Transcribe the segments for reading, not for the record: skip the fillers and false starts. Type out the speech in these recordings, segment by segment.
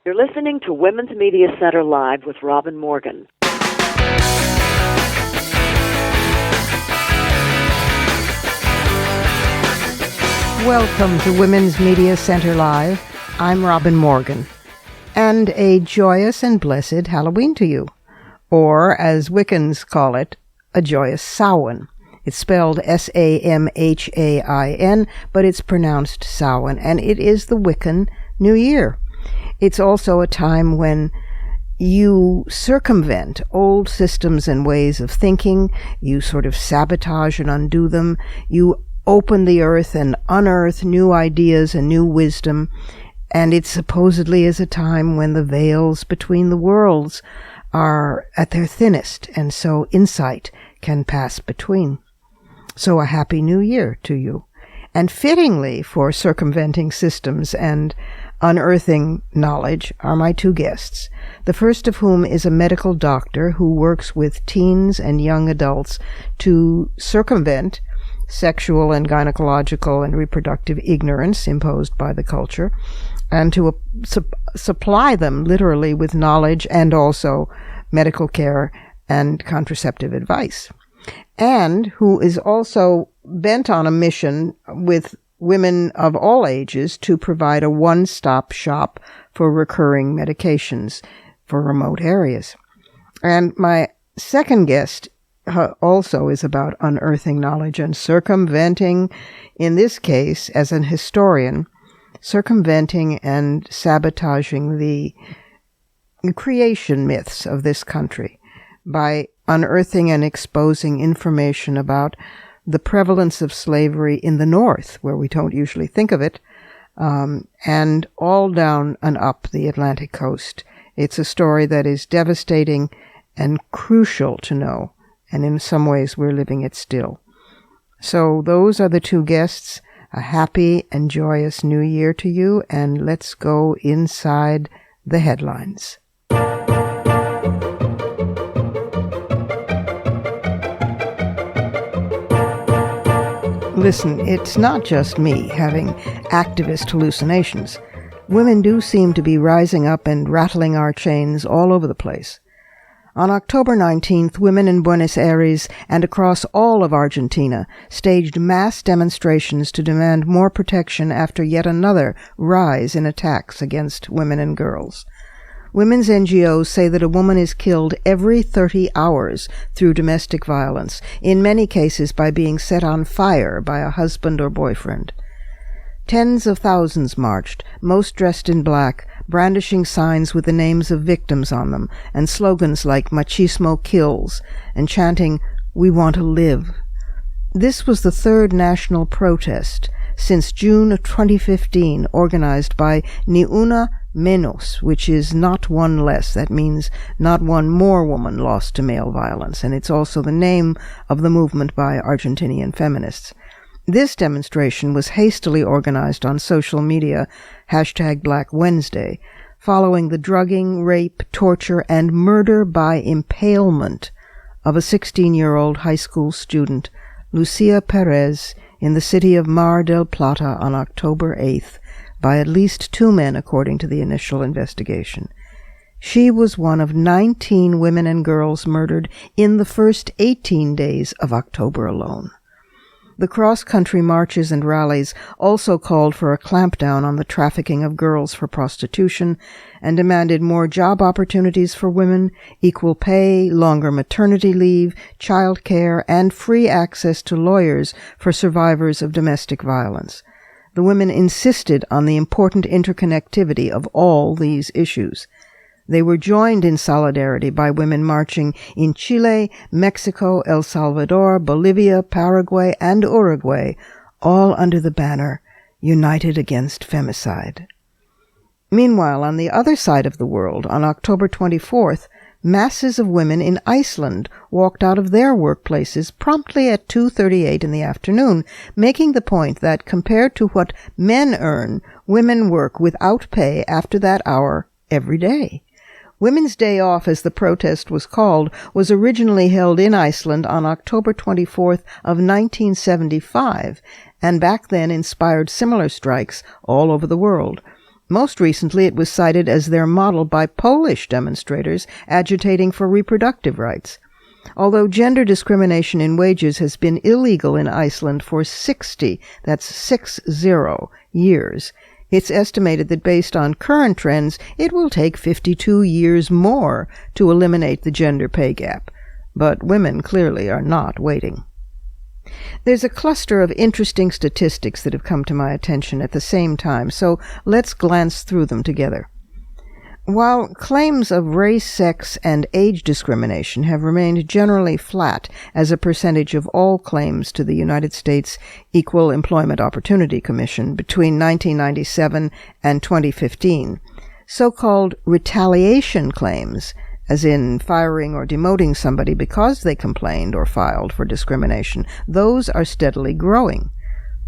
You're listening to Women's Media Center Live with Robin Morgan. Welcome to Women's Media Center Live. I'm Robin Morgan. And a joyous and blessed Halloween to you. Or, as Wiccans call it, a joyous Samhain. It's spelled S-A-M-H-A-I-N, but it's pronounced Samhain, and it is the Wiccan New Year. It's also a time when you circumvent old systems and ways of thinking, you sort of sabotage and undo them, you open the earth and unearth new ideas and new wisdom, and it supposedly is a time when the veils between the worlds are at their thinnest, and so insight can pass between. So a happy new year to you. And fittingly for circumventing systems and unearthing knowledge are my two guests, the first of whom is a medical doctor who works with teens and young adults to circumvent sexual and gynecological and reproductive ignorance imposed by the culture, and to supply them literally with knowledge and also medical care and contraceptive advice, and who is also bent on a mission with women of all ages to provide a one-stop shop for recurring medications for remote areas. And my second guest also is about unearthing knowledge and circumventing, in this case, as an historian, circumventing and sabotaging the creation myths of this country by unearthing and exposing information about the prevalence of slavery in the North, where we don't usually think of it, and all down and up the Atlantic coast. It's a story that is devastating and crucial to know, and in some ways we're living it still. So those are the two guests. A happy and joyous new year to you, and let's go inside the headlines. Listen, it's not just me having activist hallucinations. Women do seem to be rising up and rattling our chains all over the place. On October 19th, women in Buenos Aires and across all of Argentina staged mass demonstrations to demand more protection after yet another rise in attacks against women and girls. Women's NGOs say that a woman is killed every 30 hours through domestic violence, in many cases by being set on fire by a husband or boyfriend. Tens of thousands marched, most dressed in black, brandishing signs with the names of victims on them, and slogans like "Machismo kills," and chanting, "We want to live." This was the third national protest since June of 2015, organized by Ni Una Menos, which is not one less. That means not one more woman lost to male violence, and it's also the name of the movement by Argentinian feminists. This demonstration was hastily organized on social media, #Black Wednesday, following the drugging, rape, torture, and murder by impalement of a 16-year-old high school student, Lucia Perez, in the city of Mar del Plata on October 8th, by at least 2 men, according to the initial investigation. She was one of 19 women and girls murdered in the first 18 days of October alone. The cross-country marches and rallies also called for a clampdown on the trafficking of girls for prostitution and demanded more job opportunities for women, equal pay, longer maternity leave, child care, and free access to lawyers for survivors of domestic violence. The women insisted on the important interconnectivity of all these issues. They were joined in solidarity by women marching in Chile, Mexico, El Salvador, Bolivia, Paraguay, and Uruguay, all under the banner United Against Femicide. Meanwhile, on the other side of the world, on October 24th, masses of women in Iceland walked out of their workplaces promptly at 2:38 in the afternoon, making the point that compared to what men earn, women work without pay after that hour every day. Women's Day Off, as the protest was called, was originally held in Iceland on October 24th of 1975, and back then inspired similar strikes all over the world. Most recently, it was cited as their model by Polish demonstrators agitating for reproductive rights. Although gender discrimination in wages has been illegal in Iceland for 60 years, it's estimated that based on current trends, it will take 52 years more to eliminate the gender pay gap. But women clearly are not waiting. There's a cluster of interesting statistics that have come to my attention at the same time, so let's glance through them together. While claims of race, sex, and age discrimination have remained generally flat as a percentage of all claims to the United States Equal Employment Opportunity Commission between 1997 and 2015, so-called retaliation claims, as in firing or demoting somebody because they complained or filed for discrimination, those are steadily growing.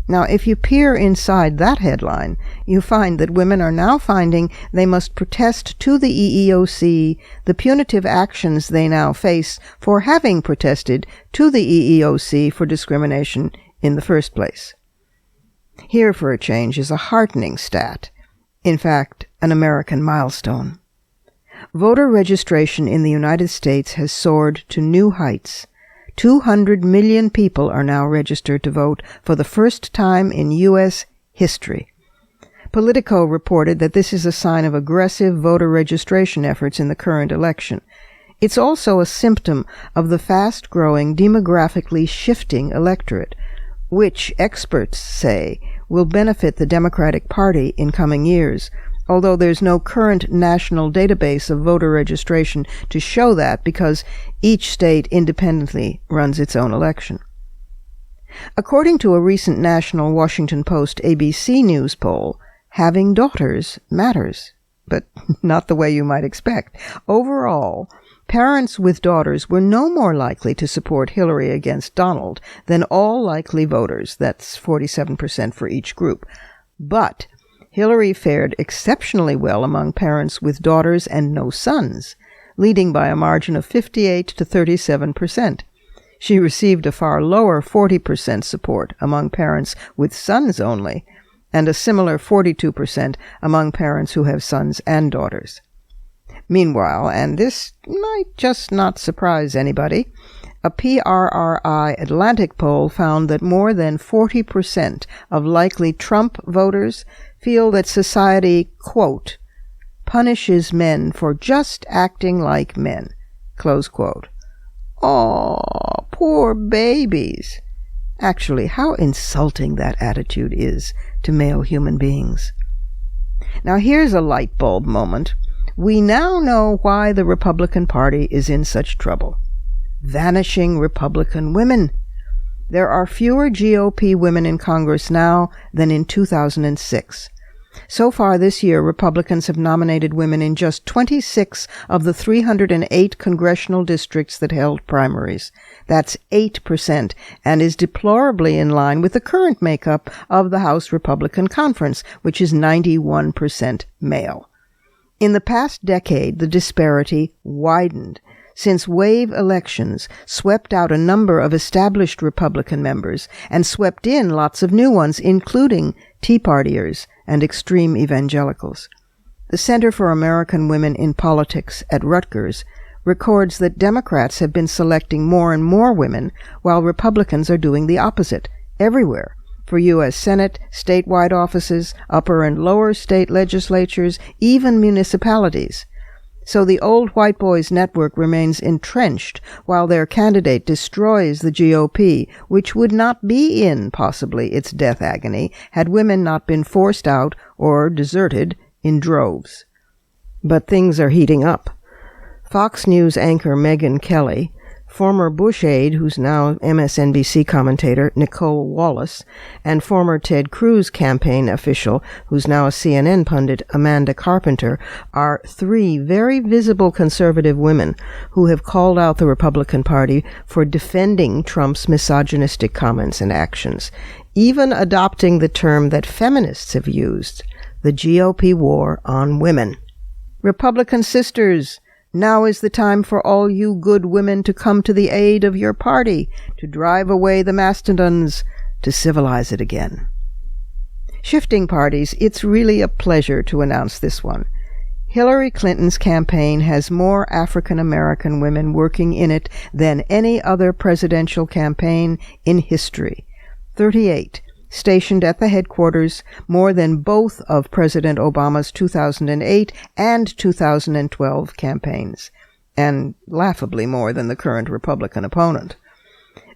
Now, if you peer inside that headline, you find that women are now finding they must protest to the EEOC the punitive actions they now face for having protested to the EEOC for discrimination in the first place. Here, for a change, is a heartening stat. In fact, an American milestone. Voter registration in the United States has soared to new heights. 200 million people are now registered to vote for the first time in U.S. history. Politico reported that this is a sign of aggressive voter registration efforts in the current election. It's also a symptom of the fast-growing, demographically shifting electorate, which experts say will benefit the Democratic Party in coming years, although there's no current national database of voter registration to show that because each state independently runs its own election. According to a recent national Washington Post ABC News poll, having daughters matters, but not the way you might expect. Overall, parents with daughters were no more likely to support Hillary against Donald than all likely voters. That's 47% for each group. But Hillary fared exceptionally well among parents with daughters and no sons, leading by a margin of 58 to 37%. She received a far lower 40% support among parents with sons only, and a similar 42% among parents who have sons and daughters. Meanwhile, and this might just not surprise anybody, a PRRI Atlantic poll found that more than 40% of likely Trump voters feel that society, quote, punishes men for just acting like men, close quote. Aw, poor babies. Actually, how insulting that attitude is to male human beings. Now here's a light bulb moment. We now know why the Republican Party is in such trouble. Vanishing Republican women. There are fewer GOP women in Congress now than in 2006. So far this year, Republicans have nominated women in just 26 of the 308 congressional districts that held primaries. That's 8%, and is deplorably in line with the current makeup of the House Republican Conference, which is 91% male. In the past decade, the disparity widened, since wave elections swept out a number of established Republican members and swept in lots of new ones, including Tea Partiers and extreme evangelicals. The Center for American Women in Politics at Rutgers records that Democrats have been selecting more and more women, while Republicans are doing the opposite, everywhere, for U.S. Senate, statewide offices, upper and lower state legislatures, even municipalities. So the old white boys network remains entrenched while their candidate destroys the GOP, which would not be in, possibly, its death agony had women not been forced out or deserted in droves. But things are heating up. Fox News anchor Megyn Kelly, former Bush aide, who's now MSNBC commentator Nicole Wallace, and former Ted Cruz campaign official, who's now a CNN pundit, Amanda Carpenter, are three very visible conservative women who have called out the Republican Party for defending Trump's misogynistic comments and actions, even adopting the term that feminists have used, the GOP war on women. Republican sisters, now is the time for all you good women to come to the aid of your party, to drive away the mastodons, to civilize it again. Shifting parties, it's really a pleasure to announce this one. Hillary Clinton's campaign has more African American women working in it than any other presidential campaign in history. 38, stationed at the headquarters, more than both of President Obama's 2008 and 2012 campaigns, and laughably more than the current Republican opponent.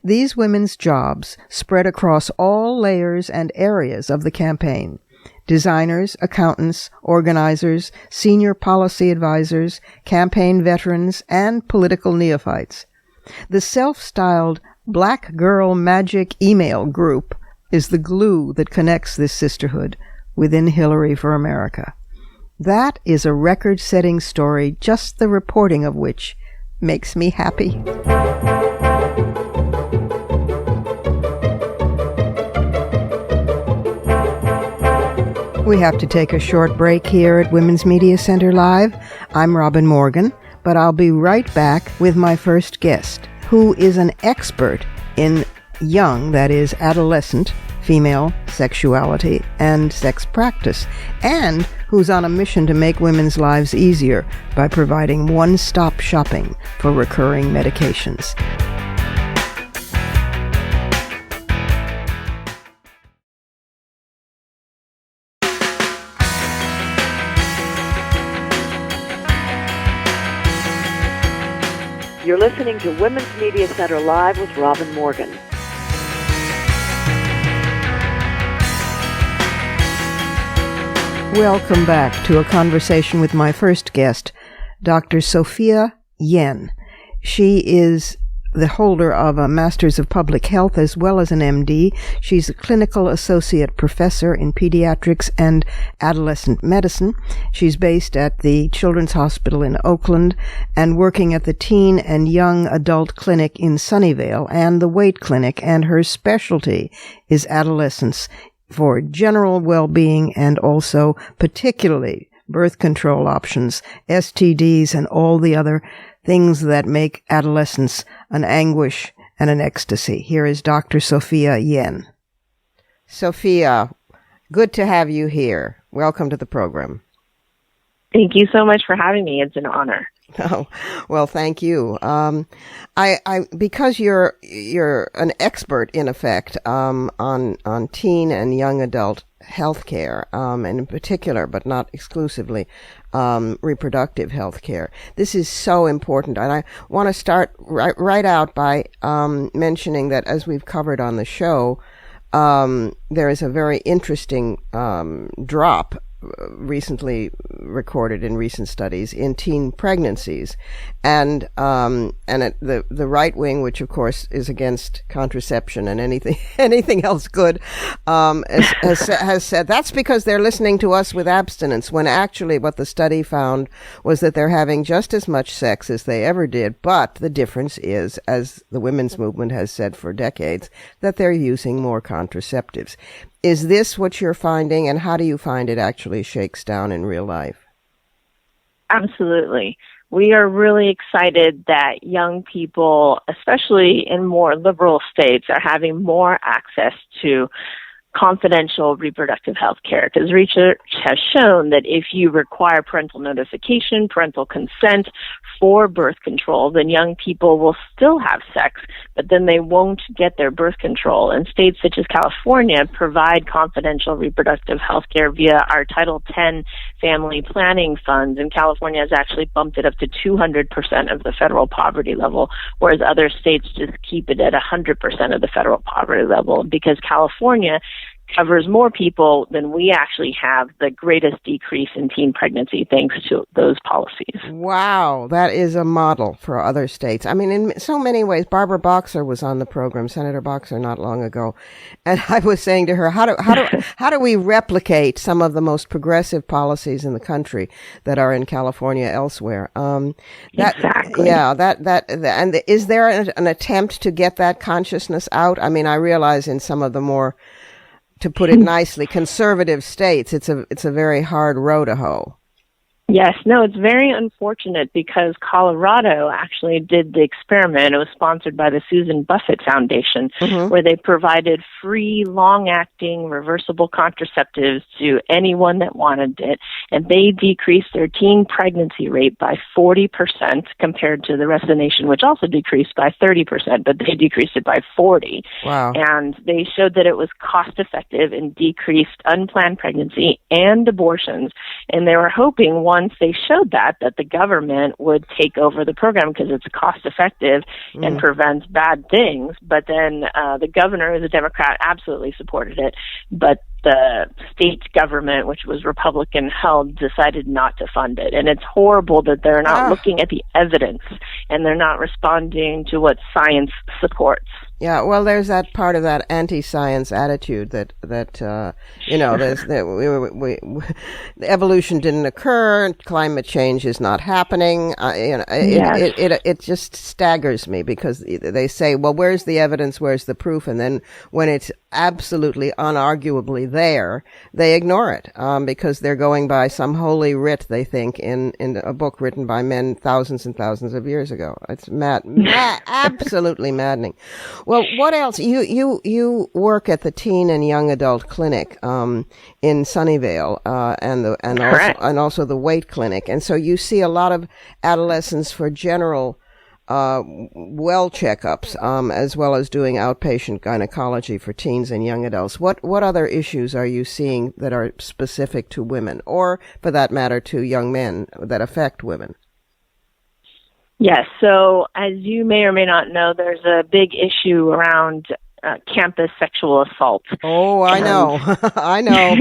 These women's jobs spread across all layers and areas of the campaign: designers, accountants, organizers, senior policy advisors, campaign veterans, and political neophytes. The self-styled Black Girl Magic email group is the glue that connects this sisterhood within Hillary for America. That is a record-setting story, just the reporting of which makes me happy. We have to take a short break here at Women's Media Center Live. I'm Robin Morgan, but I'll be right back with my first guest, who is an expert in young, that is, adolescent, female sexuality and sex practice, and who's on a mission to make women's lives easier by providing one-stop shopping for recurring medications. You're listening to Women's Media Center Live with Robin Morgan. Welcome back to a conversation with my first guest, Dr. Sophia Yen. She is the holder of a Master's of Public Health as well as an MD. She's a clinical associate professor in pediatrics and adolescent medicine. She's based at the Children's Hospital in Oakland and working at the Teen and Young Adult Clinic in Sunnyvale and the Weight Clinic, and her specialty is adolescence for general well-being and also particularly birth control options, STDs, and all the other things that make adolescence an anguish and an ecstasy. Here is Dr. Sophia Yen. Sophia, good to have you here. Welcome to the program. Thank you so much for having me. It's an honor. Oh, well, thank you. Because you're an expert in effect on teen and young adult health care, and in particular, but not exclusively, reproductive health care. This is so important, and I want to start right out by mentioning that, as we've covered on the show, there is a very interesting drop recently recorded in recent studies in teen pregnancies, and the right wing, which of course is against contraception and anything else good, has said that's because they're listening to us with abstinence, when actually what the study found was that they're having just as much sex as they ever did, but the difference is, as the women's movement has said for decades, that they're using more contraceptives. Is this what you're finding, and how do you find it actually shakes down in real life? Absolutely. We are really excited that young people, especially in more liberal states, are having more access to confidential reproductive health care, because research has shown that if you require parental notification, parental consent for birth control, then young people will still have sex, but then they won't get their birth control. And states such as California provide confidential reproductive health care via our Title X family planning funds, and California has actually bumped it up to 200% of the federal poverty level, whereas other states just keep it at 100% of the federal poverty level, because California covers more people than we actually have the greatest decrease in teen pregnancy thanks to those policies. Wow, that is a model for other states. I mean, in so many ways, Barbara Boxer was on the program, Senator Boxer, not long ago, and I was saying to her, how do we replicate some of the most progressive policies in the country that are in California elsewhere? Exactly. Yeah, and is there an attempt to get that consciousness out? I mean, I realize in some of the more, to put it nicely, conservative states, it's a very hard row to hoe. Yes, no, it's very unfortunate because Colorado actually did the experiment. It was sponsored by the Susan Buffett Foundation, where they provided free, long-acting, reversible contraceptives to anyone that wanted it, and they decreased their teen pregnancy rate by 40% compared to the rest of the nation, which also decreased by 30%, but they decreased it by 40%. Wow. And they showed that it was cost-effective and decreased unplanned pregnancy and abortions, and they were hoping once they showed that the government would take over the program because it's cost effective and prevents bad things. But then the governor, the Democrat, absolutely supported it. But the state government, which was Republican held, decided not to fund it. And it's horrible that they're not looking at the evidence and they're not responding to what science supports. Yeah, well, there's that part of that anti-science attitude that evolution didn't occur, climate change is not happening. It just staggers me because they say, well, where's the evidence, where's the proof? And then when it's absolutely unarguably there, they ignore it because they're going by some holy writ, they think, in a book written by men thousands and thousands of years ago. It's absolutely maddening. Well, what else? You work at the teen and young adult clinic in Sunnyvale and also the weight clinic, and so you see a lot of adolescents for general well checkups as well as doing outpatient gynecology for teens and young adults. What other issues are you seeing that are specific to women, or for that matter to young men, that affect women? Yes. So as you may or may not know, there's a big issue around campus sexual assault. Oh, I know. I know.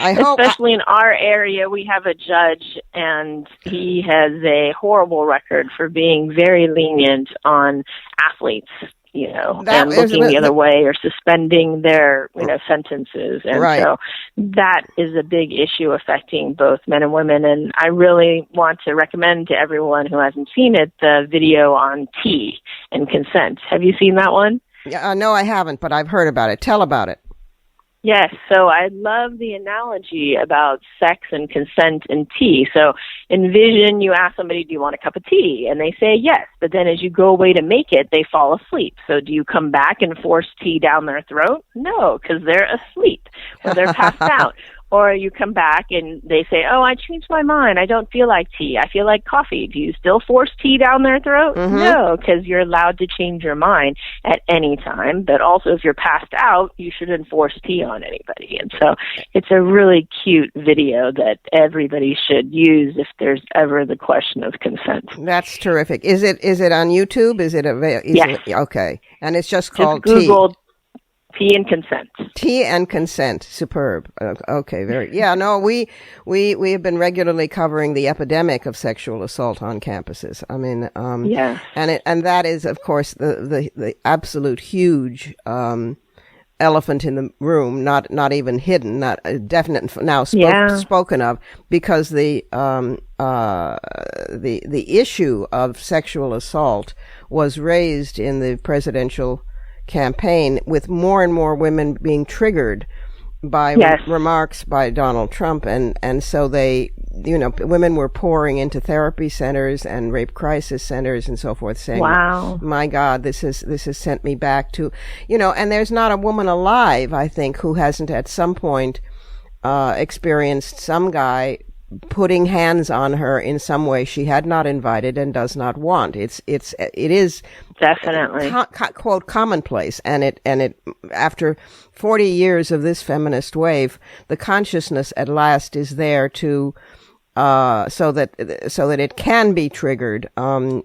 Especially in our area, we have a judge, and he has a horrible record for being very lenient on athletes, and looking the other way or suspending their, sentences. And so that is a big issue affecting both men and women. And I really want to recommend to everyone who hasn't seen it, the video on tea and consent. Have you seen that one? Yeah, no, I haven't, but I've heard about it. Tell about it. Yes, so I love the analogy about sex and consent and tea. So envision you ask somebody, do you want a cup of tea? And they say yes, but then as you go away to make it, they fall asleep. So do you come back and force tea down their throat? No, because they're asleep or they're passed out. Or you come back and they say, oh, I changed my mind. I don't feel like tea. I feel like coffee. Do you still force tea down their throat? No, because you're allowed to change your mind at any time. But also if you're passed out, you shouldn't force tea on anybody. And so it's a really cute video that everybody should use if there's ever the question of consent. That's terrific. Is it on YouTube? Is it available? Yes. Okay. And it's just called Google Tea and consent. Tea and consent. Superb. Okay, very. Yeah, no, we have been regularly covering the epidemic of sexual assault on campuses. I mean, and that is, of course, the absolute huge elephant in the room, not even hidden, not definite now spoken of, because the issue of sexual assault was raised in the presidential campaign, with more and more women being triggered by remarks by Donald Trump, and so they, women were pouring into therapy centers and rape crisis centers and so forth, saying, "Wow, my God, this has sent me back to," and there's not a woman alive, I think, who hasn't at some point experienced some guy putting hands on her in some way she had not invited and does not want. It is definitely quote commonplace, and it after 40 years of this feminist wave, the consciousness at last is there to so that it can be triggered and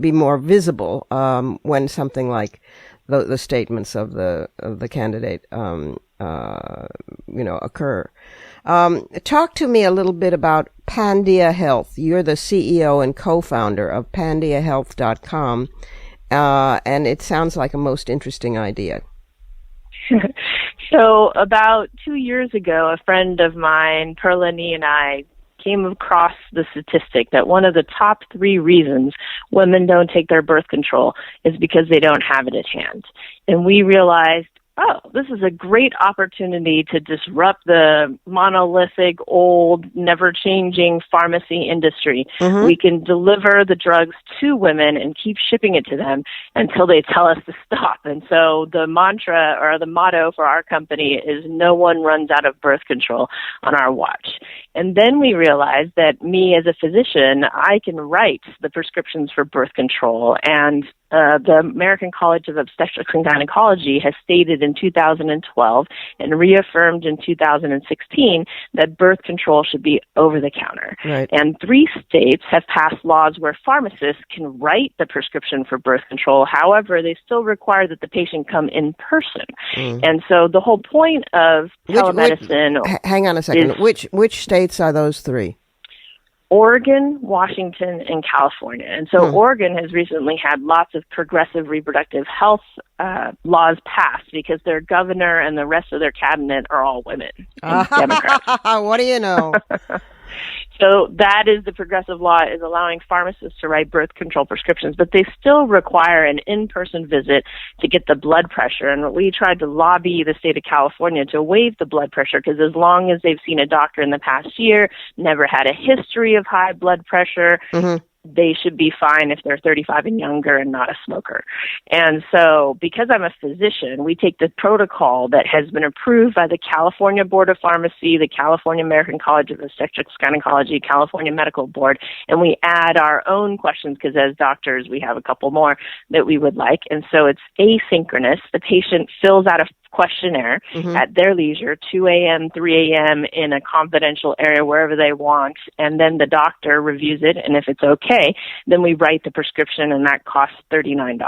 be more visible when something like the statements of the candidate occur. Talk to me a little bit about Pandia Health. You're the CEO and co-founder of PandiaHealth.com, and it sounds like a most interesting idea. So about 2 years ago, a friend of mine, Perlini, and I came across the statistic that one of the top 3 reasons women don't take their birth control is because they don't have it at hand. And we realized oh, this is a great opportunity to disrupt the monolithic, old, never-changing pharmacy industry. Mm-hmm. We can deliver the drugs to women and keep shipping it to them until they tell us to stop. And so the mantra or the motto for our company is no one runs out of birth control on our watch. And then we realized that me as a physician, I can write the prescriptions for birth control. And the American College of Obstetrics and Gynecology has stated in 2012 and reaffirmed in 2016 that birth control should be over the counter. Right. And 3 states have passed laws where pharmacists can write the prescription for birth control. However, they still require that the patient come in person. And so the whole point of telemedicine... hang on a second. Which states are those 3? Oregon, Washington, and California. And so Oregon has recently had lots of progressive reproductive health laws passed because their governor and the rest of their cabinet are all women and Democrats. What do you know? So that is the progressive law, is allowing pharmacists to write birth control prescriptions, but they still require an in-person visit to get the blood pressure. And we tried to lobby the state of California to waive the blood pressure because as long as they've seen a doctor in the past year, never had a history of high blood pressure, they should be fine if they're 35 and younger and not a smoker. And so because I'm a physician, we take the protocol that has been approved by the California Board of Pharmacy, the California American College of Obstetrics and Gynecology, California Medical Board, and we add our own questions because as doctors, we have a couple more that we would like. And so it's asynchronous. The patient fills out a questionnaire at their leisure, 2 a.m., 3 a.m. in a confidential area wherever they want, and then the doctor reviews it, and if it's okay, then we write the prescription, and that costs $39.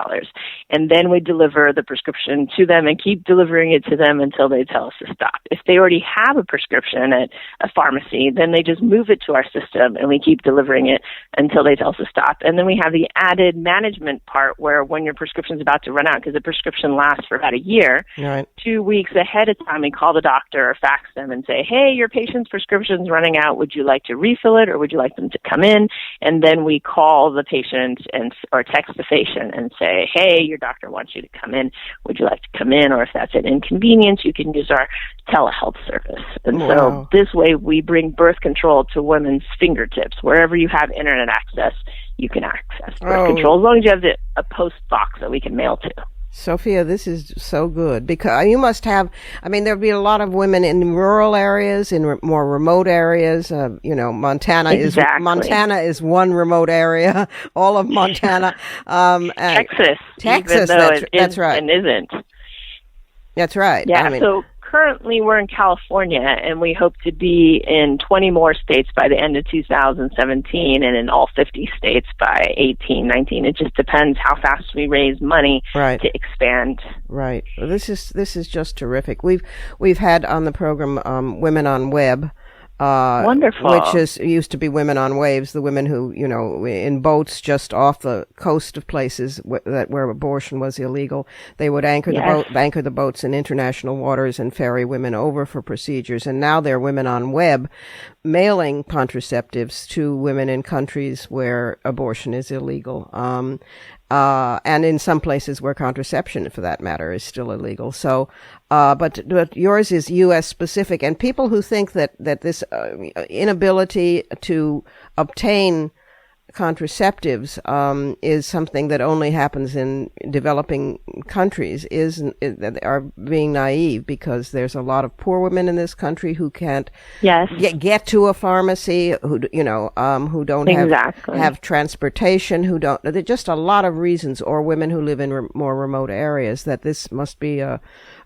And then we deliver the prescription to them and keep delivering it to them until they tell us to stop. If they already have a prescription at a pharmacy, then they just move it to our system, and we keep delivering it until they tell us to stop. And then we have the added management part where when your prescription's about to run out, because the prescription lasts for about a year, right. 2 weeks ahead of time, we call the doctor or fax them and say, hey, your patient's prescription's running out. Would you like to refill it or would you like them to come in? And then we call the patient or text the patient and say, hey, your doctor wants you to come in. Would you like to come in? Or if that's an inconvenience, you can use our telehealth service. And so this way we bring birth control to women's fingertips. Wherever you have internet access, you can access birth control as long as you have a post box that we can mail to. Sophia, this is so good because you must have, there'd be a lot of women in rural areas, in more remote areas. Montana is one remote area, all of Montana. Texas, that's right. And isn't. That's right. Yeah, so currently we're in California, and we hope to be in 20 more states by the end of 2017 and in all 50 states by 19. It just depends how fast we raise money to expand. Right. Well, this is just terrific. We've had on the program Women on Web. Wonderful. Which used to be Women on Waves, the women who, in boats just off the coast of places where abortion was illegal. They would anchor the boats in international waters and ferry women over for procedures. And now they're Women on Web, mailing contraceptives to women in countries where abortion is illegal. And in some places where contraception, for that matter, is still illegal. So, but yours is U.S. specific, and people who think that this inability to obtain contraceptives is something that only happens in developing countries are being naive, because there's a lot of poor women in this country who can't get to a pharmacy, who don't have transportation, who don't. There are just a lot of reasons, or women who live in more remote areas, that this must be a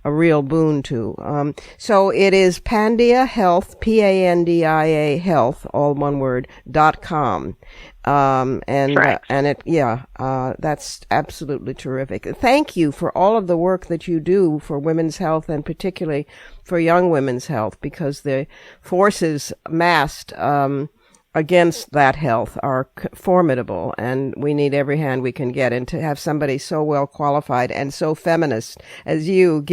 real boon to. So it is Pandia Health, PANDIA Health, all one word, .com. That's absolutely terrific. Thank you for all of the work that you do for women's health, and particularly for young women's health, because the forces massed against that health are formidable, and we need every hand we can get. And to have somebody so well qualified and so feminist as you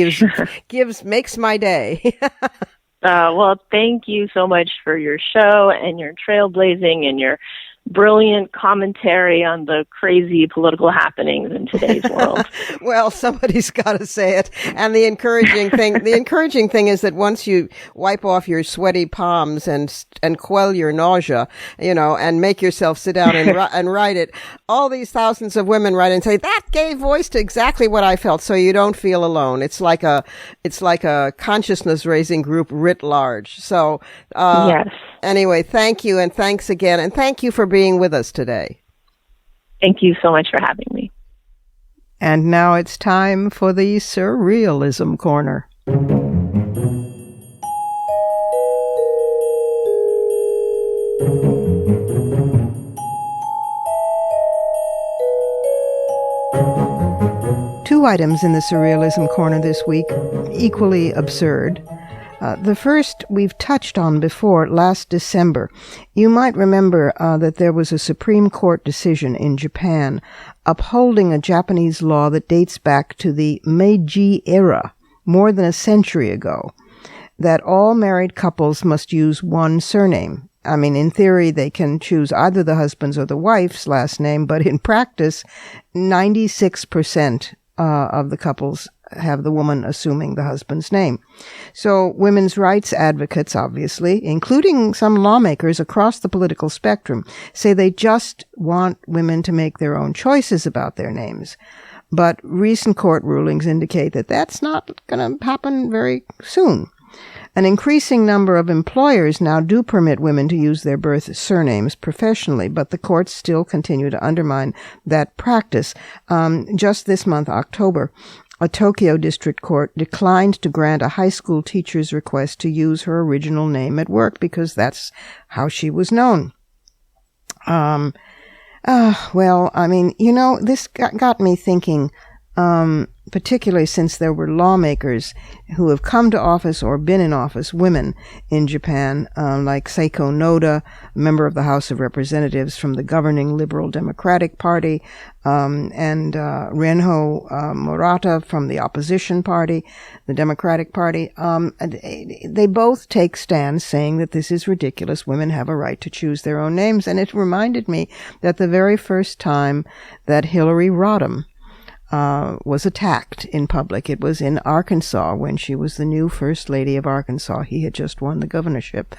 makes my day. Well, thank you so much for your show and your trailblazing and your brilliant commentary on the crazy political happenings in today's world. Well, somebody's got to say it. And the encouraging thing is that once you wipe off your sweaty palms and quell your nausea, and make yourself sit down and write it, all these thousands of women write and say, that gave voice to exactly what I felt, so you don't feel alone. It's like a consciousness raising group writ large. So, yes. Anyway, thank you, and thanks again, and thank you for being with us today. Thank you so much for having me. And now it's time for the Surrealism Corner. Two items in the Surrealism Corner this week, equally absurd. The first we've touched on before last December. You might remember that there was a Supreme Court decision in Japan upholding a Japanese law that dates back to the Meiji era, more than a century ago, that all married couples must use one surname. I mean, in theory, they can choose either the husband's or the wife's last name, but in practice, 96% of the couples have the woman assuming the husband's name. So women's rights advocates, obviously, including some lawmakers across the political spectrum, say they just want women to make their own choices about their names. But recent court rulings indicate that that's not going to happen very soon. An increasing number of employers now do permit women to use their birth surnames professionally, but the courts still continue to undermine that practice. Just this month, October, a Tokyo district court declined to grant a high school teacher's request to use her original name at work because that's how she was known. Well, I mean, this got me thinking, particularly since there were lawmakers who have come to office or been in office, women in Japan, like Seiko Noda, a member of the House of Representatives from the governing Liberal Democratic Party, and Renho Murata from the opposition party, the Democratic Party. They both take stands saying that this is ridiculous. Women have a right to choose their own names. And it reminded me that the very first time that Hillary Rodham was attacked in public. It was in Arkansas when she was the new First Lady of Arkansas. He had just won the governorship.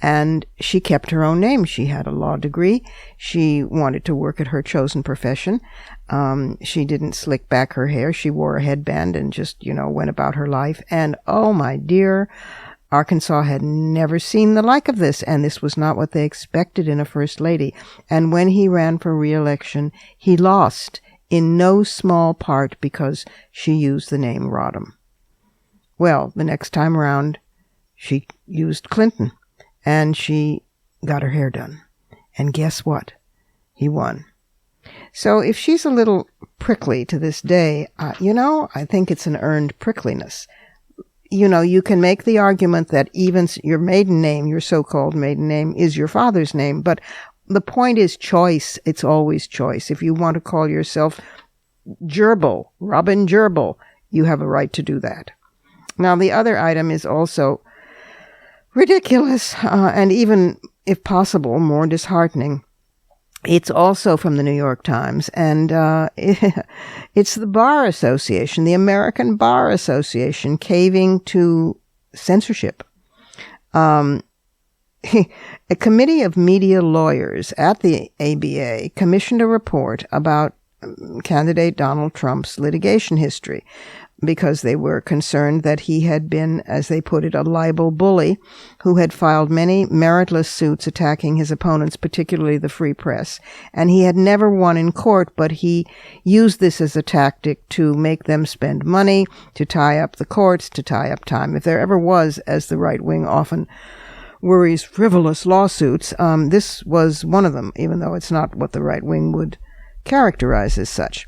And she kept her own name. She had a law degree. She wanted to work at her chosen profession. She didn't slick back her hair. She wore a headband and just, went about her life. And, oh, my dear, Arkansas had never seen the like of this, and this was not what they expected in a First Lady. And when he ran for re-election, he lost, in no small part because she used the name Rodham. Well, the next time around, she used Clinton, and she got her hair done. And guess what? He won. So if she's a little prickly to this day, I think it's an earned prickliness. You can make the argument that even your maiden name, your so-called maiden name, is your father's name, but the point is choice. It's always choice. If you want to call yourself Gerbil, Robin Gerbil, you have a right to do that. Now, the other item is also ridiculous and even, if possible, more disheartening. It's also from the New York Times, and it's the Bar Association, the American Bar Association, caving to censorship. A committee of media lawyers at the ABA commissioned a report about candidate Donald Trump's litigation history because they were concerned that he had been, as they put it, a libel bully who had filed many meritless suits attacking his opponents, particularly the free press. And he had never won in court, but he used this as a tactic to make them spend money, to tie up the courts, to tie up time. If there ever was, as the right wing often worries, frivolous lawsuits, this was one of them, even though it's not what the right wing would characterize as such.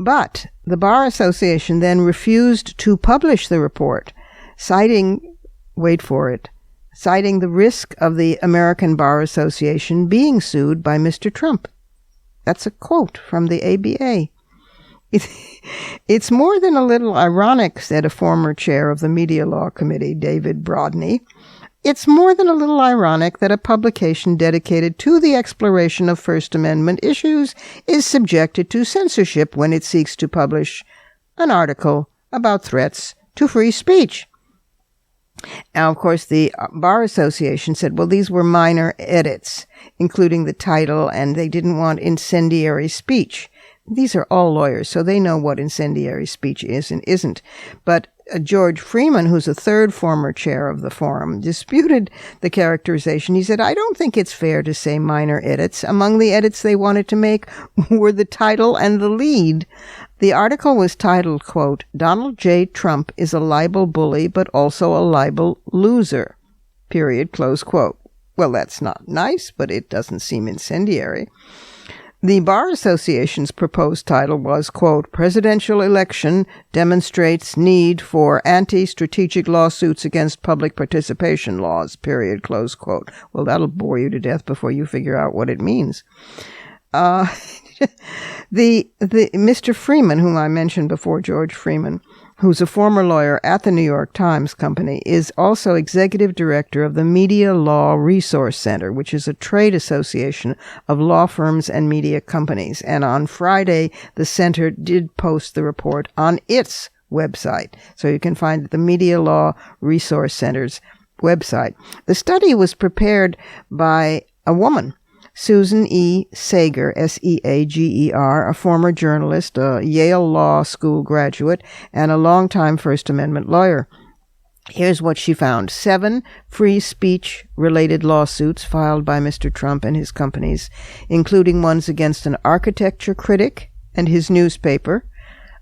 But the Bar Association then refused to publish the report, citing, wait for it, citing the risk of the American Bar Association being sued by Mr. Trump. That's a quote from the ABA. It's more than a little ironic, said a former chair of the Media Law Committee, David Brodney, It's more than a little ironic that a publication dedicated to the exploration of First Amendment issues is subjected to censorship when it seeks to publish an article about threats to free speech. Now, of course, the Bar Association said, well, these were minor edits, including the title, and they didn't want incendiary speech. These are all lawyers, so they know what incendiary speech is and isn't. But George Freeman, who's a third former chair of the forum, disputed the characterization. He said, I don't think it's fair to say minor edits. Among the edits they wanted to make were the title and the lead. The article was titled, quote, Donald J. Trump is a libel bully, but also a libel loser, period, close quote. Well, that's not nice, but it doesn't seem incendiary. The Bar Association's proposed title was, quote, Presidential Election Demonstrates Need for Anti-Strategic Lawsuits Against Public Participation Laws, period, close quote. Well, that'll bore you to death before you figure out what it means. The Mr. Freeman, whom I mentioned before, George Freeman, who's a former lawyer at the New York Times Company, is also executive director of the Media Law Resource Center, which is a trade association of law firms and media companies. And on Friday, the center did post the report on its website. So you can find it, the Media Law Resource Center's website. The study was prepared by a woman, Susan E. Sager, S-E-A-G-E-R, a former journalist, a Yale Law School graduate, and a longtime First Amendment lawyer. Here's what she found. 7 free speech-related lawsuits filed by Mr. Trump and his companies, including ones against an architecture critic and his newspaper,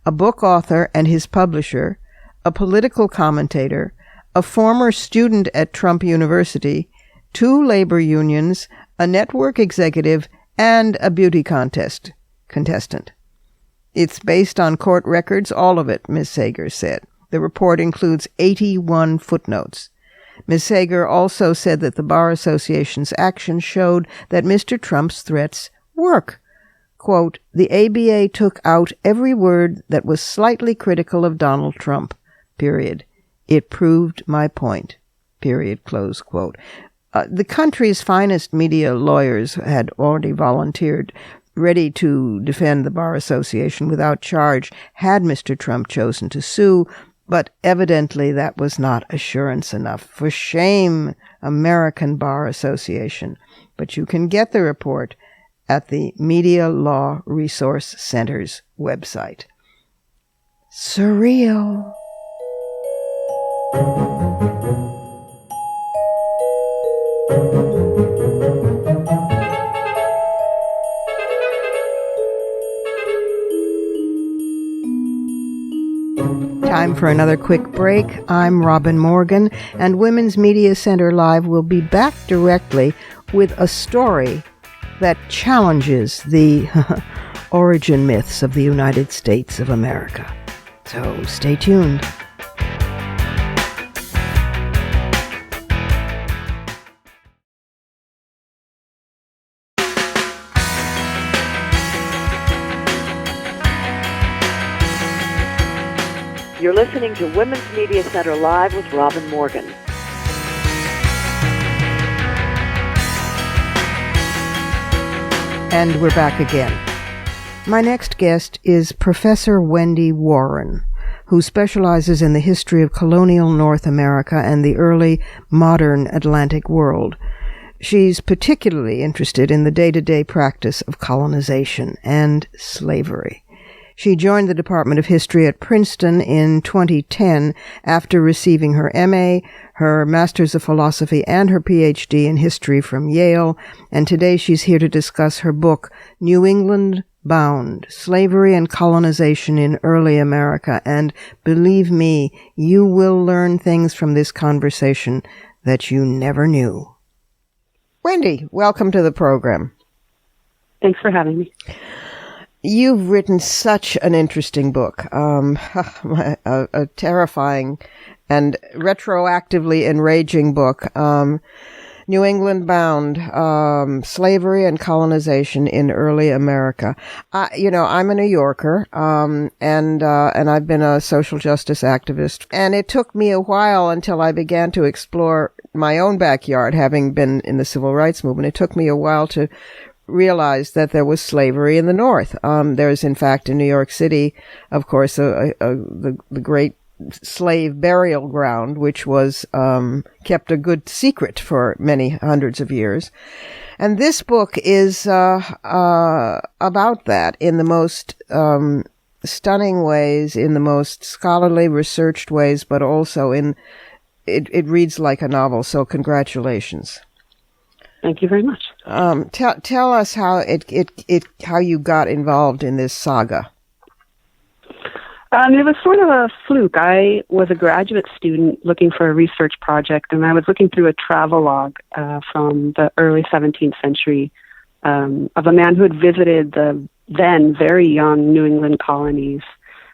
a book author and his publisher, a political commentator, a former student at Trump University, 2 labor unions, a network executive, and a beauty contestant. It's based on court records, all of it, Ms. Sager said. The report includes 81 footnotes. Ms. Sager also said that the Bar Association's action showed that Mr. Trump's threats work. Quote, the ABA took out every word that was slightly critical of Donald Trump, period. It proved my point, period, close quote. The country's finest media lawyers had already volunteered, ready to defend the Bar Association without charge had Mr. Trump chosen to sue, but evidently that was not assurance enough. For shame, American Bar Association. But you can get the report at the Media Law Resource Center's website. Surreal. Time for another quick break. I'm Robin Morgan, and Women's Media Center Live will be back directly with a story that challenges the origin myths of the United States of America. So stay tuned. You're listening to Women's Media Center Live with Robin Morgan. And we're back again. My next guest is Professor Wendy Warren, who specializes in the history of colonial North America and the early modern Atlantic world. She's particularly interested in the day-to-day practice of colonization and slavery. She joined the Department of History at Princeton in 2010 after receiving her MA, her Master's of Philosophy, and her PhD in History from Yale, and today she's here to discuss her book, New England Bound, Slavery and Colonization in Early America. And believe me, you will learn things from this conversation that you never knew. Wendy, welcome to the program. Thanks for having me. You've written such an interesting book, a terrifying and retroactively enraging book. New England Bound, Slavery and Colonization in Early America. I'm a New Yorker, and I've been a social justice activist. And it took me a while until I began to explore my own backyard, having been in the civil rights movement. It took me a while to realize that there was slavery in the North. There's, in fact, in New York City, of course, the great slave burial ground, which was kept a good secret for many hundreds of years. And this book is about that in the most stunning ways, in the most scholarly, researched ways, but also it reads like a novel. So congratulations. Thank you very much. Tell us how how you got involved in this saga. It was sort of a fluke. I was a graduate student looking for a research project, and I was looking through a travelogue from the early 17th century of a man who had visited the then very young New England colonies.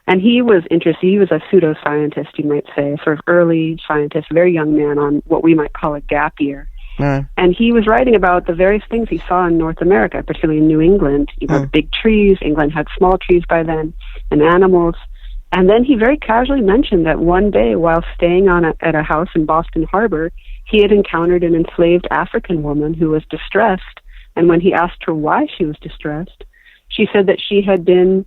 And he was interested, he was a pseudoscientist, you might say, sort of early scientist, very young man on what we might call a gap year. And he was writing about the various things he saw in North America, particularly in New England. Big trees. England had small trees by then, and animals. And then he very casually mentioned that one day, while staying at a house in Boston Harbor, he had encountered an enslaved African woman who was distressed. And when he asked her why she was distressed, she said that she had been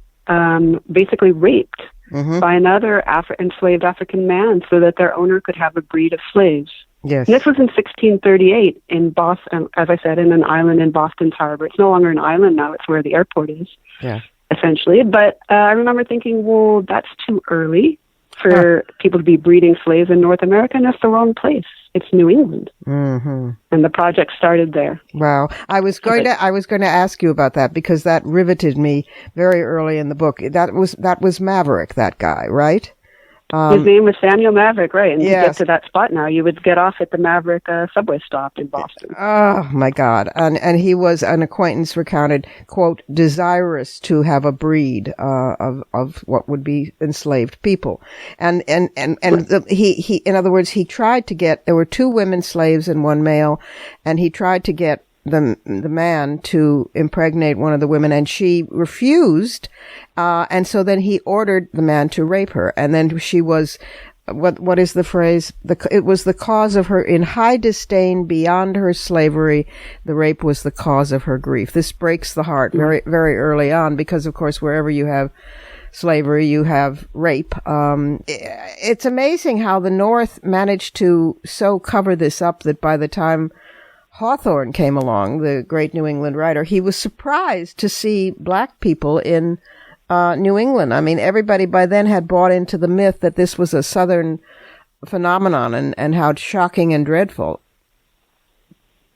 basically raped by another enslaved African man so that their owner could have a breed of slaves. Yes. And this was in 1638 in Boston, as I said, in an island in Boston's harbor. It's no longer an island now; it's where the airport is, essentially. But I remember thinking, well, that's too early for people to be breeding slaves in North America, and that's the wrong place. It's New England, and the project started there. Wow, I was going to ask you about that because that riveted me very early in the book. That was Maverick, that guy, right? His name was Samuel Maverick, right? And to get to that spot now, you would get off at the Maverick subway stop in Boston. Oh, my God. And he was, an acquaintance recounted, quote, desirous to have a breed of what would be enslaved people. And he in other words, he tried to get, there were 2 women slaves and 1 male, and he tried to get the man to impregnate one of the women, and she refused. And so then he ordered the man to rape her. And then she was, what is the phrase? It was the cause of her, in high disdain beyond her slavery, the rape was the cause of her grief. This breaks the heart very, very early on because, of course, wherever you have slavery, you have rape. It's amazing how the North managed to so cover this up that by the time Hawthorne came along, the great New England writer, he was surprised to see black people in New England. I mean, everybody by then had bought into the myth that this was a Southern phenomenon and how shocking and dreadful.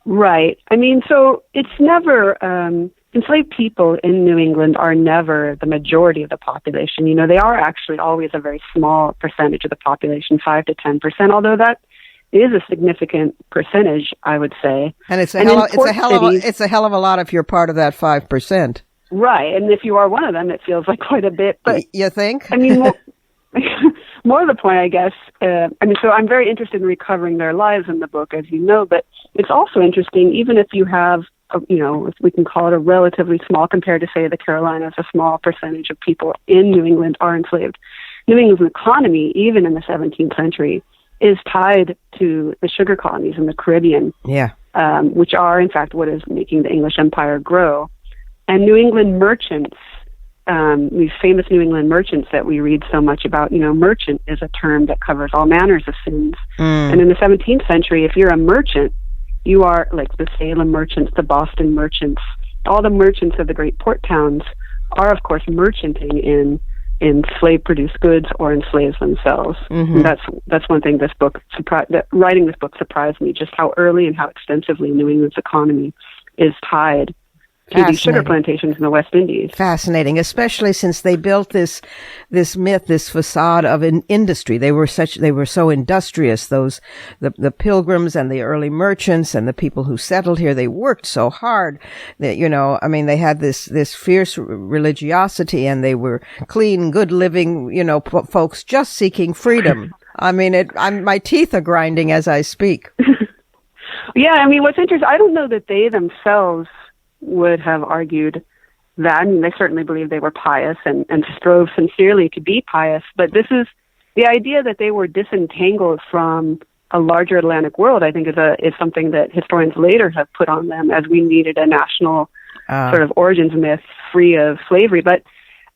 Right. I mean, so it's never, enslaved people in New England are never the majority of the population. They are actually always a very small percentage of the population, 5 to 10%, although that is a significant percentage, I would say. And it's a hell of a lot if you're part of that 5%. Right, and if you are one of them, it feels like quite a bit. But you think? I mean, more to the point, I guess. So I'm very interested in recovering their lives in the book, as you know. But it's also interesting, even if you have, if we can call it a relatively small, compared to say the Carolinas, a small percentage of people in New England are enslaved. New England's economy, even in the 17th century, is tied to the sugar colonies in the Caribbean, which are, in fact, what is making the English Empire grow. And New England merchants, these famous New England merchants that we read so much about, merchant is a term that covers all manners of sins. And in the 17th century, if you're a merchant, you are like the Salem merchants, the Boston merchants, all the merchants of the great port towns are, of course, merchanting in slave-produced goods or in slaves themselves. And that's one thing writing this book surprised me, just how early and how extensively New England's economy is tied to these sugar plantations in the West Indies. Fascinating, especially since they built this myth, this facade of an industry. They were so industrious. The pilgrims and the early merchants and the people who settled here, they worked so hard that, they had this fierce religiosity, and they were clean, good living, folks just seeking freedom. I mean, my teeth are grinding as I speak. Yeah, I mean, what's interesting, I don't know that they themselves would have argued that. I mean, they certainly believed they were pious and strove sincerely to be pious, but this is the idea that they were disentangled from a larger Atlantic world, I think is something that historians later have put on them, as we needed a national sort of origins myth free of slavery. But,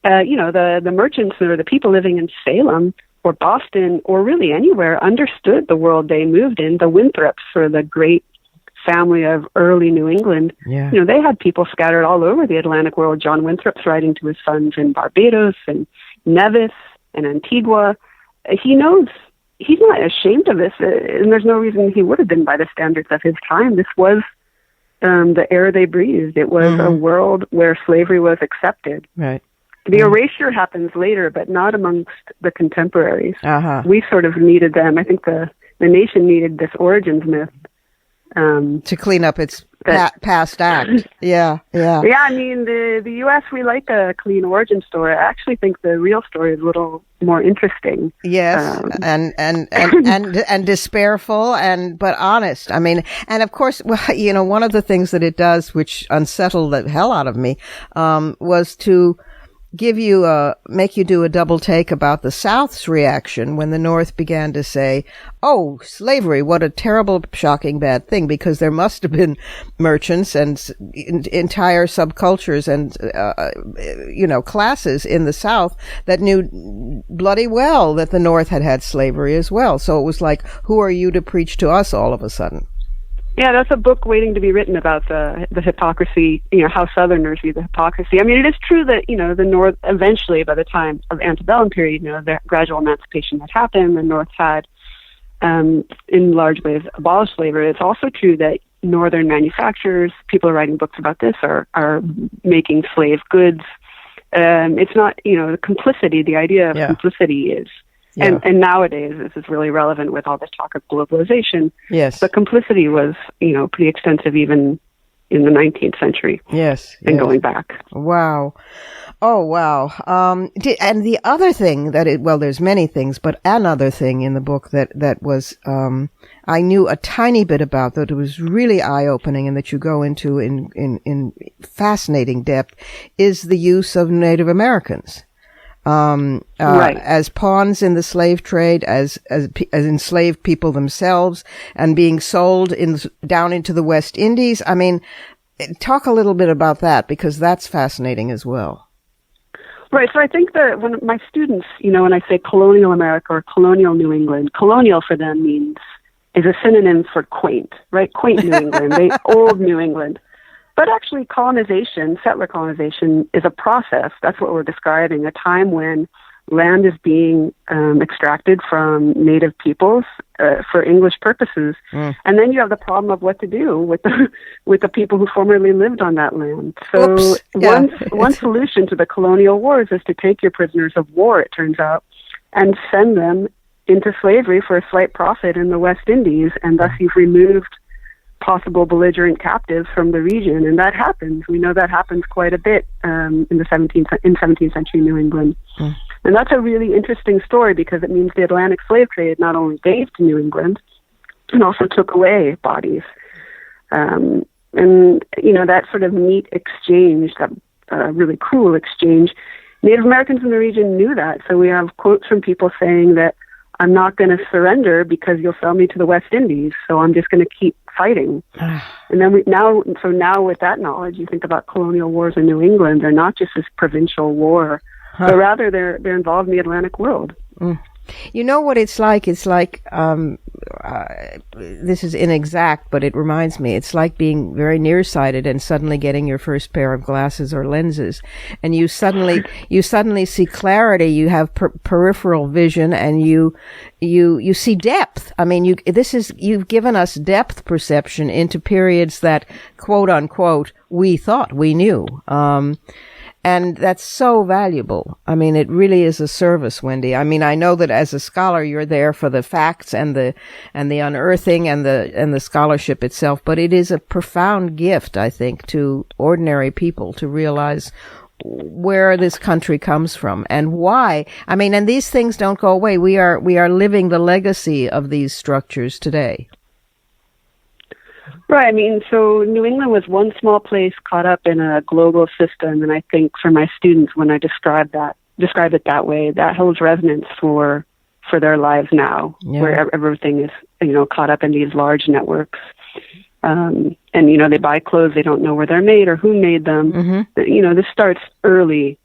the merchants or the people living in Salem or Boston or really anywhere understood the world they moved in. The Winthrops, or the great family of early New England, they had people scattered all over the Atlantic world. John Winthrop's writing to his sons in Barbados and Nevis and Antigua. He knows he's not ashamed of this, and there's no reason he would have been by the standards of his time. This was the air they breathed. It was a world where slavery was accepted. Right. The erasure happens later, but not amongst the contemporaries. We sort of needed them. I think the nation needed this origins myth to clean up its past act. Yeah. I mean, the U.S., we like a clean origin story. I actually think the real story is a little more interesting. Yes, and despairful, but honest. I mean, and of course, one of the things that it does, which unsettled the hell out of me, was to make you do a double take about the South's reaction when the North began to say, oh, slavery, what a terrible, shocking, bad thing, because there must have been merchants and entire subcultures and, classes in the South that knew bloody well that the North had slavery as well. So it was like, who are you to preach to us all of a sudden? Yeah, that's a book waiting to be written about the hypocrisy, how Southerners view the hypocrisy. I mean, it is true that, the North eventually, by the time of the antebellum period, the gradual emancipation had happened, the North had, in large ways, abolished slavery. It's also true that Northern manufacturers, people are writing books about this, are making slave goods. It's not, the complicity, the idea of complicity is. Yeah. And nowadays, this is really relevant with all this talk of globalization. Yes. But complicity was, pretty extensive even in the 19th century. Yes. And going back. Wow. Oh, wow. And the other thing there's many things, but another thing in the book that was, I knew a tiny bit about, that it was really eye-opening and that you go into in fascinating depth, is the use of Native Americans. Right. As pawns in the slave trade, as enslaved people themselves, and being sold down into the West Indies. I mean, talk a little bit about that, because that's fascinating as well. Right. So I think that when my students, when I say colonial America or colonial New England, colonial for them is a synonym for quaint, right? Quaint New England, old New England. But actually, settler colonization, is a process. That's what we're describing, a time when land is being extracted from native peoples for English purposes. And then you have the problem of what to do with the people who formerly lived on that land. So one solution to the colonial wars is to take your prisoners of war, it turns out, and send them into slavery for a slight profit in the West Indies, and thus you've removed possible belligerent captives from the region, and that happens. We know that happens quite a bit in 17th century New England. And that's a really interesting story, because it means the Atlantic slave trade not only gave to New England, and also took away bodies. And that sort of neat exchange, that really cruel exchange, Native Americans in the region knew that. So we have quotes from people saying that, I'm not going to surrender because you'll sell me to the West Indies, so I'm just going to keep fighting. And then now with that knowledge, you think about colonial wars in New England. They're not just this provincial war, but rather they're involved in the Atlantic world. You know what it's like? It's like, this is inexact, but it reminds me, it's like being very nearsighted and suddenly getting your first pair of glasses or lenses. And you suddenly see clarity, you have peripheral vision, and you see depth. I mean, you've given us depth perception into periods that, quote unquote, we thought we knew. And that's so valuable. I mean, it really is a service, Wendy. I mean, I know that as a scholar, you're there for the facts and the unearthing and the scholarship itself, but it is a profound gift, I think, to ordinary people to realize where this country comes from and why. I mean, and these things don't go away. We are living the legacy of these structures today. Right. I mean, so New England was one small place caught up in a global system, and I think for my students, when I describe it that way, that holds resonance for their lives now, where everything is, caught up in these large networks. And, they buy clothes, they don't know where they're made or who made them. Mm-hmm. This starts early.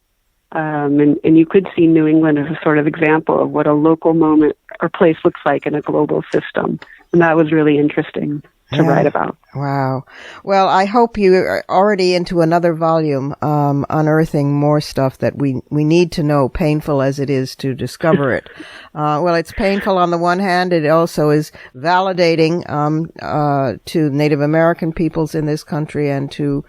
And you could see New England as a sort of example of what a local moment or place looks like in a global system. And that was really interesting to write about. Wow. Well, I hope you are already into another volume, unearthing more stuff that we need to know, painful as it is to discover it. Well, it's painful on the one hand. It also is validating to Native American peoples in this country and to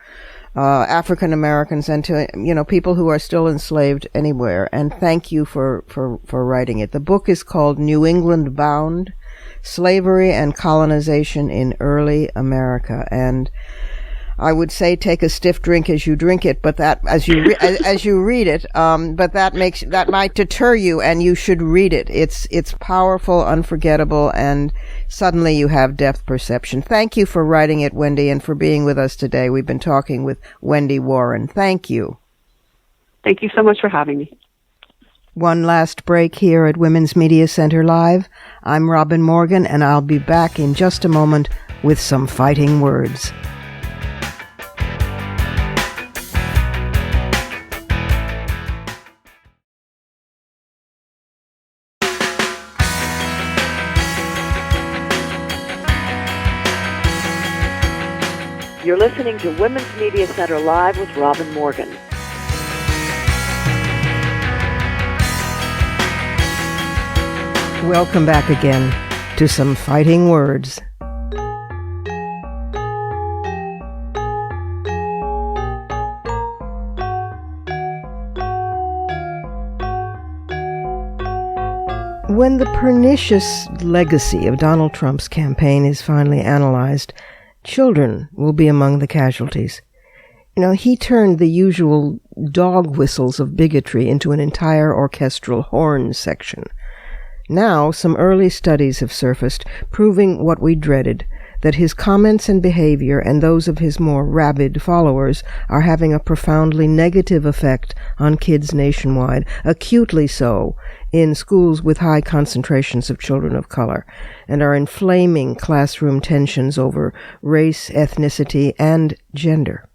African Americans and to, people who are still enslaved anywhere. And thank you for writing it. The book is called New England Bound: Slavery and Colonization in Early America. And I would say take a stiff drink as you drink it, but that as you read it, but that might deter you, and you should read it. It's powerful, unforgettable, and suddenly you have depth perception. Thank you for writing it, Wendy, and for being with us today. We've been talking with Wendy Warren. Thank you. Thank you so much for having me. One last break here at Women's Media Center Live. I'm Robin Morgan, and I'll be back in just a moment with some fighting words. You're listening to Women's Media Center Live with Robin Morgan. Welcome back again to some fighting words. When the pernicious legacy of Donald Trump's campaign is finally analyzed, children will be among the casualties. He turned the usual dog whistles of bigotry into an entire orchestral horn section. Now, some early studies have surfaced proving what we dreaded, that his comments and behavior and those of his more rabid followers are having a profoundly negative effect on kids nationwide, acutely so in schools with high concentrations of children of color, and are inflaming classroom tensions over race, ethnicity, and gender.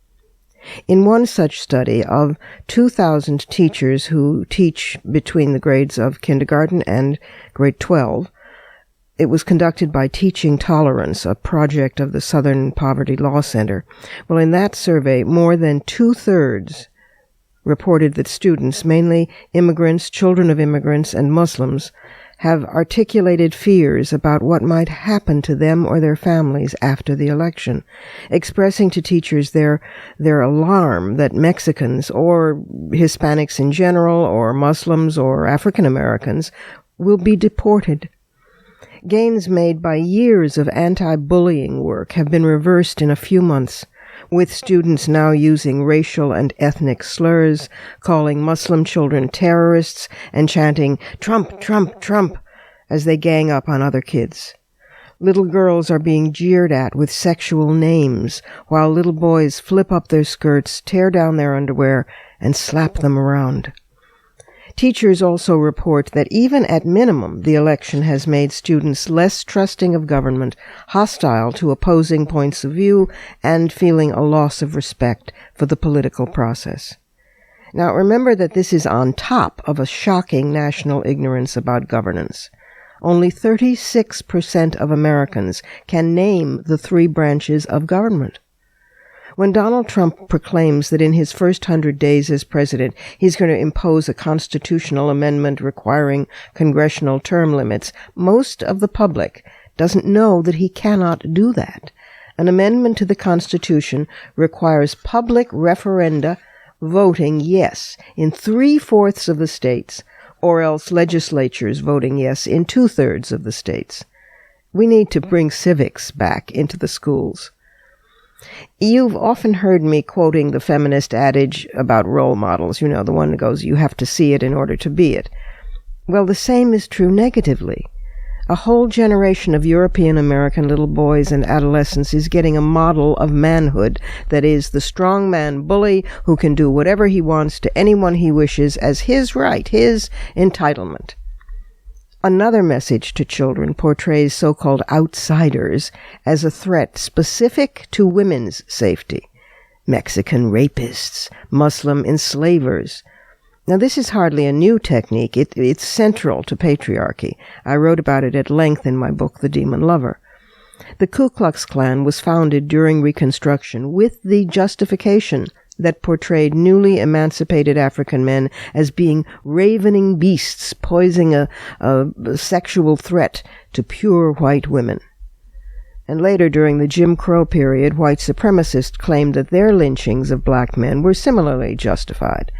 In one such study of 2,000 teachers who teach between the grades of kindergarten and grade 12, it was conducted by Teaching Tolerance, a project of the Southern Poverty Law Center. Well, in that survey, more than 2/3 reported that students, mainly immigrants, children of immigrants, and Muslims, have articulated fears about what might happen to them or their families after the election, expressing to teachers their alarm that Mexicans or Hispanics in general or Muslims or African Americans will be deported. Gains made by years of anti-bullying work have been reversed in a few months, with students now using racial and ethnic slurs, calling Muslim children terrorists, and chanting, "Trump, Trump, Trump," as they gang up on other kids. Little girls are being jeered at with sexual names, while little boys flip up their skirts, tear down their underwear, and slap them around. Teachers also report that even at minimum, the election has made students less trusting of government, hostile to opposing points of view, and feeling a loss of respect for the political process. Now, remember that this is on top of a shocking national ignorance about governance. Only 36% of Americans can name the 3 branches of government. When Donald Trump proclaims that in his first 100 days as president, he's going to impose a constitutional amendment requiring congressional term limits, most of the public doesn't know that he cannot do that. An amendment to the Constitution requires public referenda voting yes in 3/4 of the states, or else legislatures voting yes in 2/3 of the states. We need to bring civics back into the schools. You've often heard me quoting the feminist adage about role models, the one that goes, you have to see it in order to be it. Well, the same is true negatively. A whole generation of European American little boys and adolescents is getting a model of manhood that is the strong man bully who can do whatever he wants to anyone he wishes as his right, his entitlement. Another message to children portrays so-called outsiders as a threat specific to women's safety. Mexican rapists, Muslim enslavers. Now, this is hardly a new technique. It's central to patriarchy. I wrote about it at length in my book, The Demon Lover. The Ku Klux Klan was founded during Reconstruction with the justification that portrayed newly emancipated African men as being ravening beasts posing a sexual threat to pure white women. And later, during the Jim Crow period, white supremacists claimed that their lynchings of black men were similarly justified.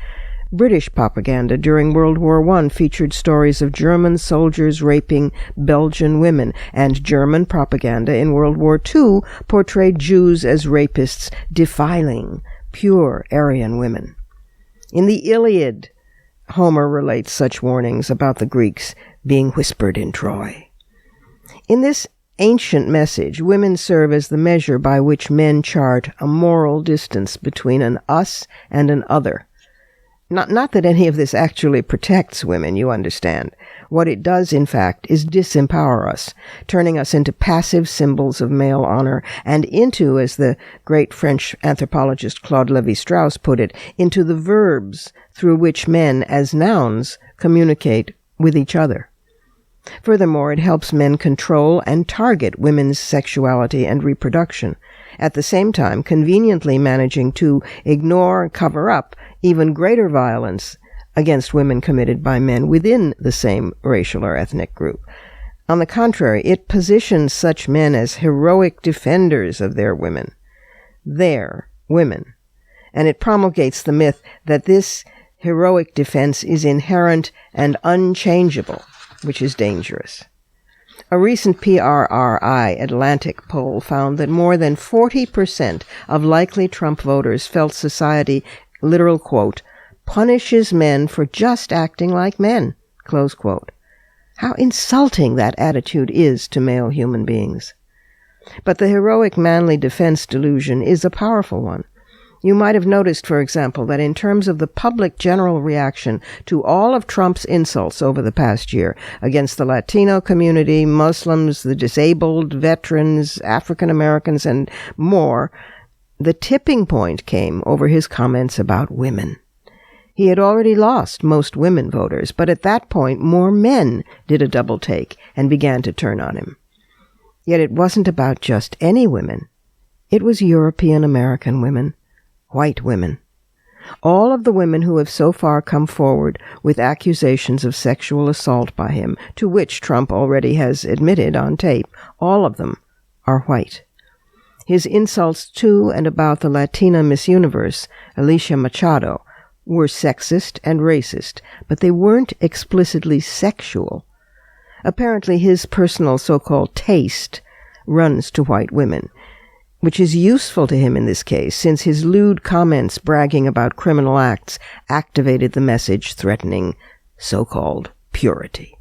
British propaganda during World War I featured stories of German soldiers raping Belgian women, and German propaganda in World War II portrayed Jews as rapists defiling pure Aryan women. In the Iliad, Homer relates such warnings about the Greeks being whispered in Troy. In this ancient message, women serve as the measure by which men chart a moral distance between an us and an other. Not that any of this actually protects women, you understand. What it does, in fact, is disempower us, turning us into passive symbols of male honor, and into, as the great French anthropologist Claude Lévi-Strauss put it, into the verbs through which men, as nouns, communicate with each other. Furthermore, it helps men control and target women's sexuality and reproduction, at the same time conveniently managing to ignore and cover up even greater violence against women committed by men within the same racial or ethnic group. On the contrary, it positions such men as heroic defenders of their women, their women, and it promulgates the myth that this heroic defense is inherent and unchangeable, which is dangerous. A recent PRRI Atlantic poll found that more than 40% of likely Trump voters felt society, literal quote, punishes men for just acting like men, close quote. How insulting that attitude is to male human beings. But the heroic manly defense delusion is a powerful one. You might have noticed, for example, that in terms of the public general reaction to all of Trump's insults over the past year against the Latino community, Muslims, the disabled, veterans, African Americans, and more, the tipping point came over his comments about women. He had already lost most women voters, but at that point more men did a double take and began to turn on him. Yet it wasn't about just any women. It was European American women, white women. All of the women who have so far come forward with accusations of sexual assault by him, to which Trump already has admitted on tape, all of them are white. His insults to and about the Latina Miss Universe, Alicia Machado, were sexist and racist, but they weren't explicitly sexual. Apparently his personal so-called taste runs to white women, which is useful to him in this case, since his lewd comments bragging about criminal acts activated the message threatening so-called purity.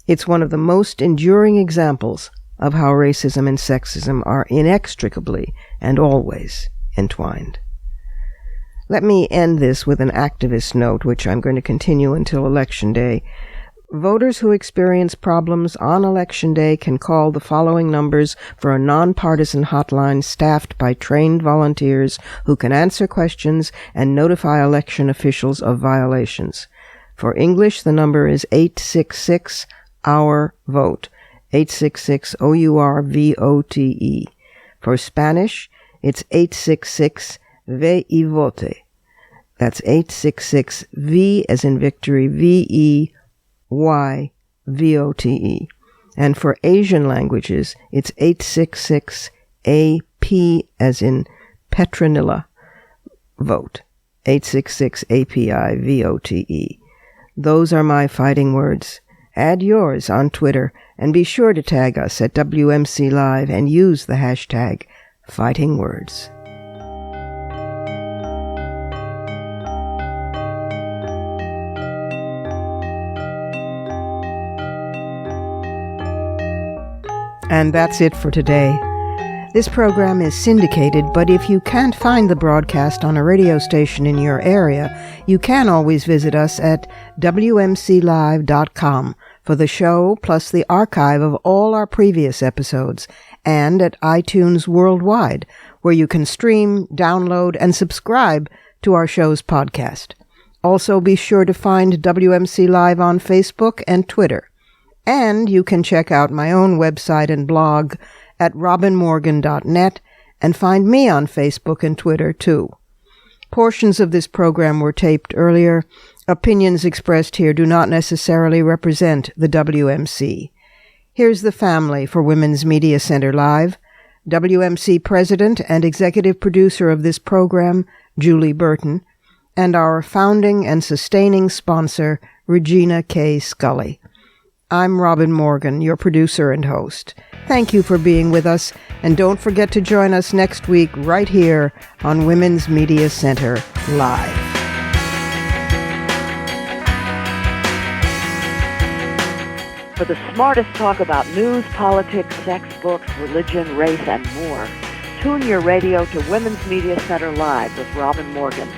It's one of the most enduring examples of how racism and sexism are inextricably and always entwined. Let me end this with an activist note, which I'm going to continue until Election Day. Voters who experience problems on Election Day can call the following numbers for a nonpartisan hotline staffed by trained volunteers who can answer questions and notify election officials of violations. For English, the number is 866-OUR-VOTE, 866-OUR-VOTE. For Spanish, it's 866-VE-VOTE. That's 866-V as in victory, VEYVOTE. And for Asian languages, it's 866-AP as in Petronilla, vote. 866-API-VOTE. Those are my fighting words. Add yours on Twitter, and be sure to tag us at WMC Live and use the hashtag #FightingWords. And that's it for today. This program is syndicated, but if you can't find the broadcast on a radio station in your area, you can always visit us at WMClive.com for the show, plus the archive of all our previous episodes, and at iTunes Worldwide, where you can stream, download, and subscribe to our show's podcast. Also, be sure to find WMC Live on Facebook and Twitter. And you can check out my own website and blog at robinmorgan.net and find me on Facebook and Twitter, too. Portions of this program were taped earlier. Opinions expressed here do not necessarily represent the WMC. Here's the family for Women's Media Center Live. WMC President and Executive Producer of this program, Julie Burton, and our founding and sustaining sponsor, Regina K. Scully. I'm Robin Morgan, your producer and host. Thank you for being with us, and don't forget to join us next week right here on Women's Media Center Live. For the smartest talk about news, politics, sex, books, religion, race, and more, tune your radio to Women's Media Center Live with Robin Morgan.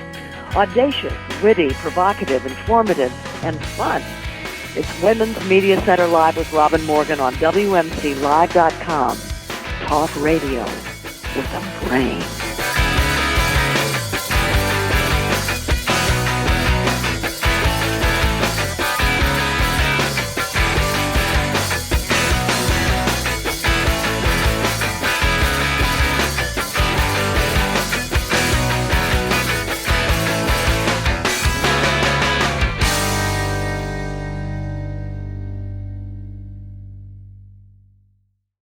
Audacious, witty, provocative, informative, and fun. It's Women's Media Center Live with Robin Morgan on WMCLive.com. Talk radio with a brain.